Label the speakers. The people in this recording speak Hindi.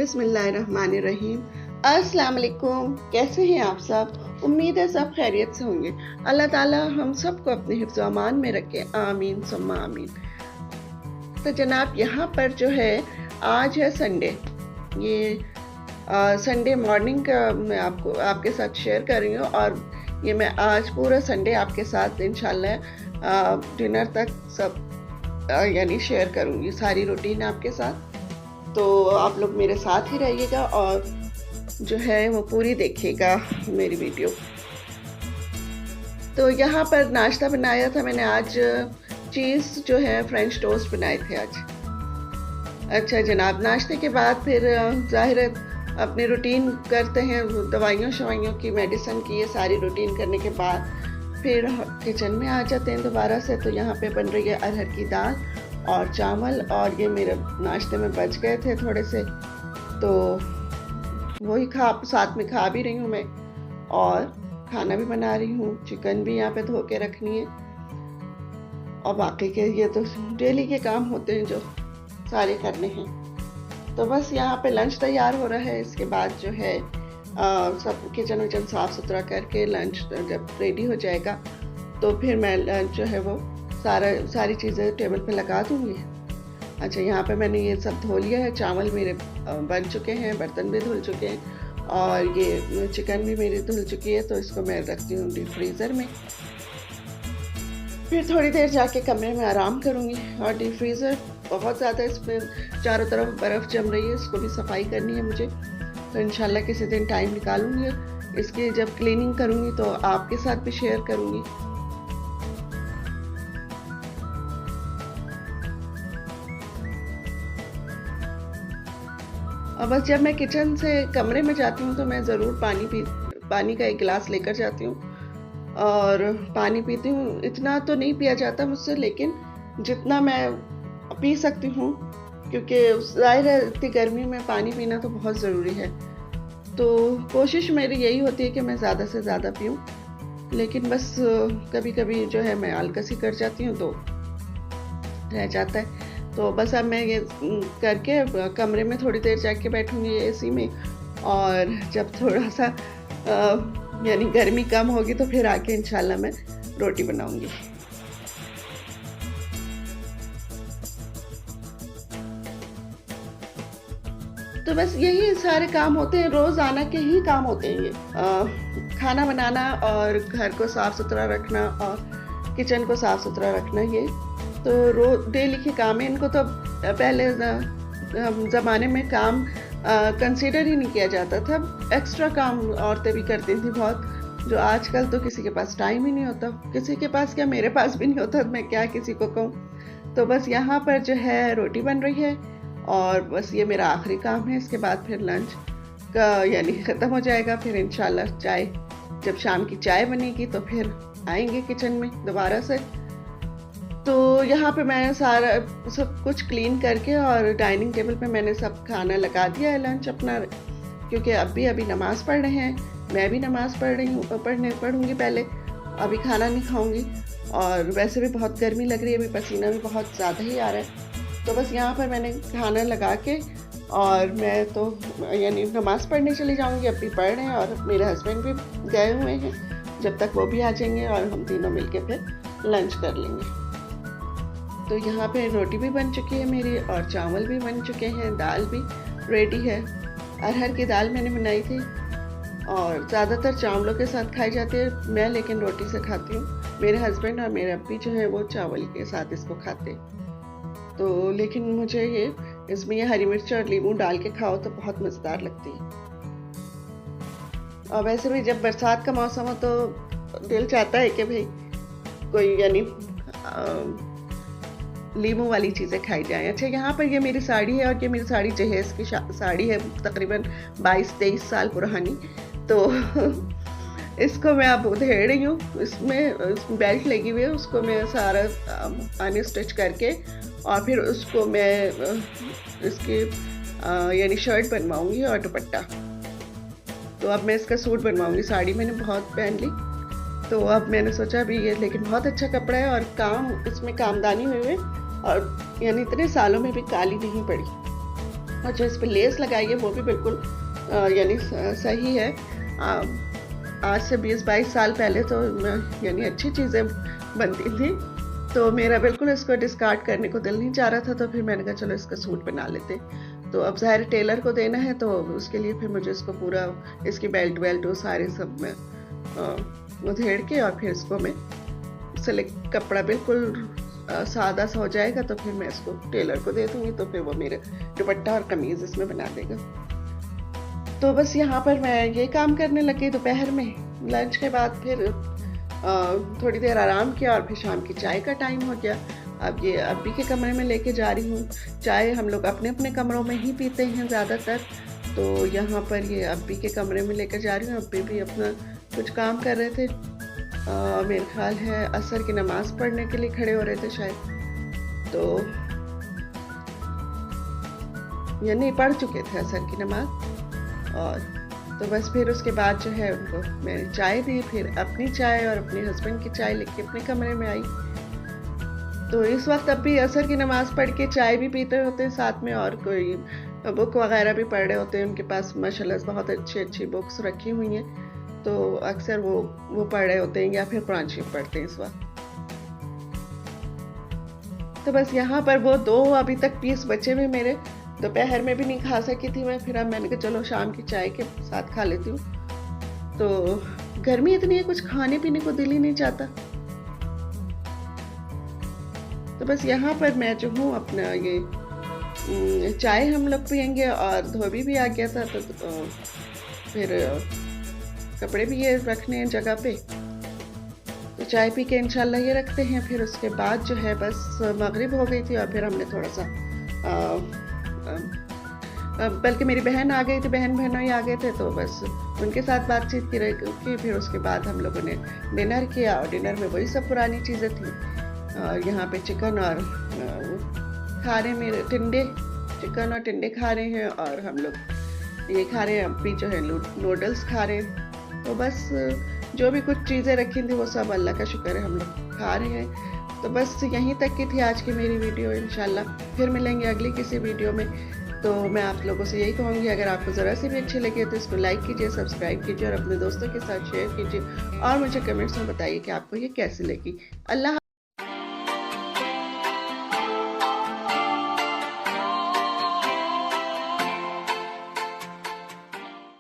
Speaker 1: बिस्मिल्लाहिर्रहमानिर्रहीम। अस्सलाम वालेकुम। कैसे हैं आप सब? उम्मीद है सब खैरियत से होंगे। अल्लाह ताला हम सबको अपने हिफ्ज़ अमान में रखे, आमीन सुम्मा आमीन। तो जनाब यहाँ पर जो है आज है संडे। ये संडे मॉर्निंग का मैं आपके साथ शेयर कर रही हूँ और ये मैं आज पूरा संडे आपके साथ इंशाल्लाह डिनर तक सब यानी शेयर करूँगी, सारी रूटीन आपके साथ। तो आप लोग मेरे साथ ही रहिएगा और जो है वो पूरी देखिएगा मेरी वीडियो। तो यहाँ पर नाश्ता बनाया था मैंने आज, चीज़ जो है फ्रेंच टोस्ट बनाए थे आज। अच्छा जनाब, नाश्ते के बाद फिर ज़ाहिर है अपनी रूटीन करते हैं, दवाइयों शवाइयों की, मेडिसिन की, ये सारी रूटीन करने के बाद फिर किचन में आ जाते हैं दोबारा से। तो यहाँ पे बन रही है अरहर की दाल और चावल, और ये मेरे नाश्ते में बच गए थे थोड़े से, तो वही साथ में खा भी रही हूँ मैं, और खाना भी बना रही हूँ। चिकन भी यहाँ पे धो के रखनी है, और बाकी के ये तो डेली के काम होते हैं जो सारे करने हैं। तो बस यहाँ पे लंच तैयार हो रहा है। इसके बाद जो है सब किचन विचन साफ़ सुथरा करके लंच जब रेडी हो जाएगा तो फिर मैं लंच जो है वो सारी चीज़ें टेबल पे लगा दूँगी। अच्छा, यहाँ पे मैंने ये सब धो लिया है, चावल मेरे बन चुके हैं, बर्तन भी धुल चुके हैं, और ये चिकन भी मेरी धुल चुकी है। तो इसको मैं रखती हूँ डीप फ्रीज़र में। फिर थोड़ी देर जाके कमरे में आराम करूँगी। और डीप फ्रीज़र बहुत ज़्यादा, इसमें चारों तरफ बर्फ़ जम रही है, इसको भी सफाई करनी है मुझे। तो इंशाल्लाह किसी दिन टाइम निकालूंगी, इसकी जब क्लीनिंग करूँगी तो आपके साथ भी शेयर करूँगी। और बस जब मैं किचन से कमरे में जाती हूँ तो मैं ज़रूर पानी का एक गिलास लेकर जाती हूँ और पानी पीती हूँ। इतना तो नहीं पिया जाता मुझसे, लेकिन जितना मैं पी सकती हूँ, क्योंकि ज़ाहिर है इतनी गर्मी में पानी पीना तो बहुत ज़रूरी है। तो कोशिश मेरी यही होती है कि मैं ज़्यादा से ज़्यादा पीऊँ, लेकिन बस कभी कभी जो है मैं आलकसी कर जाती हूँ तो रह जाता है। तो बस अब मैं ये करके कमरे में थोड़ी देर जाके बैठूँगी एसी में, और जब थोड़ा सा यानी गर्मी कम होगी तो फिर आके इंशाल्लाह मैं रोटी बनाऊँगी। तो बस यही सारे काम होते हैं, रोज़ाना के ही काम होते हैं ये। खाना बनाना और घर को साफ़ सुथरा रखना और किचन को साफ़ सुथरा रखना, ये तो डेली के काम है। इनको तो पहले ज़माने में काम कंसीडर ही नहीं किया जाता था, एक्स्ट्रा काम औरतें भी करती थी बहुत, जो आजकल तो किसी के पास टाइम ही नहीं होता। किसी के पास क्या, मेरे पास भी नहीं होता, मैं क्या किसी को कहूँ। तो बस यहाँ पर जो है रोटी बन रही है और बस ये मेरा आखिरी काम है। इसके बाद फिर लंच का यानी ख़त्म हो जाएगा। फिर इंशाल्लाह चाय, जब शाम की चाय बनेगी तो फिर आएंगे किचन में दोबारा से। तो यहाँ पे मैं सारा सब कुछ क्लीन करके और डाइनिंग टेबल पे मैंने सब खाना लगा दिया है लंच अपना, क्योंकि अभी नमाज़ पढ़ रहे हैं, मैं भी नमाज़ पढ़ रही हूँ, पढ़ूँगी पहले, अभी खाना नहीं खाऊँगी। और वैसे भी बहुत गर्मी लग रही है, अभी पसीना भी बहुत ज़्यादा ही आ रहा है। तो बस यहाँ पर मैंने खाना लगा के और मैं तो यानी नमाज़ पढ़ने चली जाऊँगी। अभी पढ़ रहे हैं और मेरे हस्बैंड भी गए हुए हैं, जब तक वो भी आ जाएंगे और हम तीनों मिलके फिर लंच कर लेंगे। तो यहाँ पे रोटी भी बन चुकी है मेरी और चावल भी बन चुके हैं, दाल भी रेडी है। अरहर की दाल मैंने बनाई थी और ज़्यादातर चावलों के साथ खाई जाती है, मैं लेकिन रोटी से खाती हूँ। मेरे हस्बैंड और मेरे अब्बी जो है वो चावल के साथ इसको खाते। तो लेकिन मुझे इसमें ये हरी मिर्च और नींबू डाल के खाओ तो बहुत मज़ेदार लगती है। और वैसे भी जब बरसात का मौसम हो तो दिल चाहता है कि भाई कोई यानी लीमू वाली चीज़ें खाई जाएं। अच्छा, यहाँ पर ये मेरी साड़ी है और ये मेरी साड़ी जहेज़ की साड़ी है, तकरीबन 22-23 साल पुरानी। तो इसको मैं अब उधेड़ रही हूँ, इसमें बेल्ट लगी हुई है, उसको मैं सारा आने स्टिच करके और फिर उसको मैं इसकी यानी शर्ट बनवाऊँगी और दुपट्टा। तो अब मैं इसका सूट बनवाऊँगी। साड़ी मैंने बहुत पहन ली, तो अब मैंने सोचा भी ये, लेकिन बहुत अच्छा कपड़ा है और काम इसमें कामदानी हुई है और यानी इतने सालों में भी काली नहीं पड़ी। और जो इस पे लेस लगाई है वो भी बिल्कुल यानी सही है। आज से 20-22 साल पहले तो यानी अच्छी चीज़ें बनती थी, तो मेरा बिल्कुल इसको डिस्कार्ड करने को दिल नहीं चाह रहा था, तो फिर मैंने कहा चलो इसका सूट बना लेते। तो अब ज़ाहिर टेलर को देना है, तो उसके लिए फिर मुझे इसको पूरा इसकी बेल्ट वेल्ट वो सारे सब में उधेड़ के और फिर इसको मैं सेलेक्ट कपड़ा बिल्कुल सादा सा हो जाएगा तो फिर मैं इसको टेलर को दे दूँगी, तो फिर वो मेरे दुपट्टा और कमीज़ इसमें बना देगा। तो बस यहाँ पर मैं ये काम करने लगी दोपहर में। लंच के बाद फिर थोड़ी देर आराम किया और फिर शाम की चाय का टाइम हो गया। अब ये अब्बी के कमरे में लेके जा रही हूँ। चाय हम लोग अपने अपने कमरों में ही पीते हैं ज़्यादातर, तो यहाँ पर ये अब्बी के कमरे में लेकर जा रही हूँ। अब्बी भी अपना कुछ काम कर रहे थे, मेरे ख्याल है असर की नमाज़ पढ़ने के लिए खड़े हो रहे थे शायद, तो यानी पढ़ चुके थे असर की नमाज़। और तो बस फिर उसके बाद जो है उनको मैंने चाय दी, फिर अपनी चाय और अपने हस्बैंड की चाय लेके अपने कमरे में आई। तो इस वक्त अब भी असर की नमाज़ पढ़ के चाय भी पीते होते हैं साथ में, और कोई बुक वगैरह भी पढ़ रहे होते हैं। उनके पास माशाल्लाह बहुत अच्छी अच्छी बुक्स रखी हुई हैं, तो अक्सर वो पढ़ रहे होते हैं या फिर कुरान शरीफ पढ़ते हैं इस वक्त। तो बस यहाँ पर वो 2 अभी तक पीस बचे हुए मेरे, दोपहर में भी नहीं खा सकी थी मैं, फिर अब मैंने कहा चलो शाम की चाय के साथ खा लेती हूँ। तो गर्मी इतनी है, कुछ खाने पीने को दिल ही नहीं चाहता। तो बस यहाँ पर मैं जो हूँ अपना ये चाय हम लोग पियेंगे, और धोबी भी आ गया था, तो फिर कपड़े भी ये रखने हैं जगह पे, तो चाय पी के इंशाल्लाह ये रखते हैं। फिर उसके बाद जो है बस मगरिब हो गई थी, और फिर हमने थोड़ा सा बल्कि मेरी बहन आ गई थी, बहनों ही आ गए थे, तो बस उनके साथ बातचीत की। फिर उसके बाद हम लोगों ने डिनर किया, और डिनर में वही सब पुरानी चीज़ें थी। यहाँ पे चिकन और खा रहे मेरे टिंडे, चिकन और टिंडे खा रहे हैं, और हम लोग ये खा रहे हैं अभी जो है नूडल्स खा रहे हैं। तो बस जो भी कुछ चीज़ें रखी थी वो सब अल्लाह का शुक्र है हम लोग खा रहे हैं। तो बस यहीं तक की थी आज की मेरी वीडियो। इंशाल्लाह फिर मिलेंगे अगली किसी वीडियो में। तो मैं आप लोगों से यही कहूँगी, अगर आपको ज़रा सी भी अच्छी लगे तो इसको लाइक कीजिए, सब्सक्राइब कीजिए और अपने दोस्तों के साथ शेयर कीजिए, और मुझे कमेंट्स में बताइए कि आपको ये कैसी लगी। अल्लाह